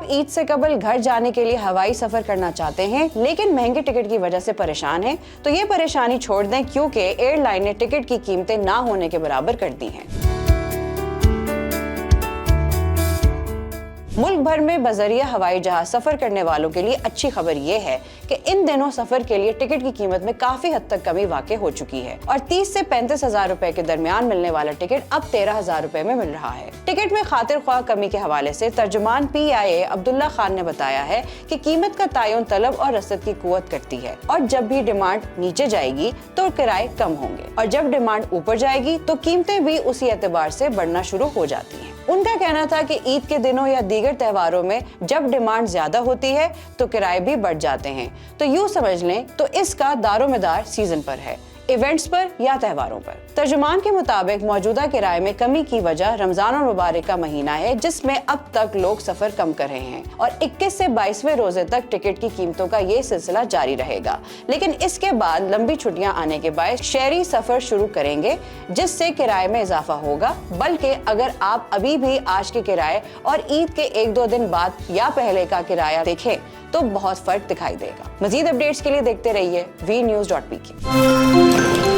आप ईद से कबल घर जाने के लिए हवाई सफर करना चाहते हैं लेकिन महंगे टिकट की वजह से परेशान हैं, तो ये परेशानी छोड़ दें क्योंकि एयरलाइन ने टिकट की कीमतें ना होने के बराबर कर दी हैं। मुल्क भर में बजरिया हवाई जहाज सफर करने वालों के लिए अच्छी खबर ये है कि इन दिनों सफर के लिए टिकट की कीमत में काफी हद तक कमी वाक़ई हो चुकी है और 30 से 35,000 रुपए के दरमियान मिलने वाला टिकट अब 13,000 रुपए में मिल रहा है। टिकट में खातिर ख्वाह कमी के हवाले से तर्जुमान PIA अब्दुल्ला खान ने बताया है कि कीमत का तयन तलब और रसद की कुव्वत करती है और जब भी डिमांड नीचे जाएगी तो किराए कम होंगे और जब डिमांड ऊपर जाएगी तो कीमतें भी उसी एतबार से बढ़ना शुरू हो जाती हैं। उनका कहना था कि ईद के दिनों या दीगर त्योहारों में जब डिमांड ज्यादा होती है तो किराए भी बढ़ जाते हैं। तो यूँ समझ लें तो इसका दारोमदार सीजन पर है, इवेंट्स पर या त्योहारों पर। तर्जुमान के मुताबिक मौजूदा किराए में कमी की वजह रमजान और मुबारक का महीना है जिसमें अब तक लोग सफर कम कर रहे हैं और 21 से 22वें रोजे तक टिकट की कीमतों का ये सिलसिला जारी रहेगा, लेकिन इसके बाद लंबी छुट्टियां आने के बाद शहरी सफर शुरू करेंगे जिससे किराए में इजाफा होगा। बल्कि अगर आप अभी भी आज के किराए और ईद के 1-2 दिन बाद या पहले का किराया देखें तो बहुत फर्क दिखाई देगा। मजीद अपडेट्स के लिए देखते रहिए vnews.pk।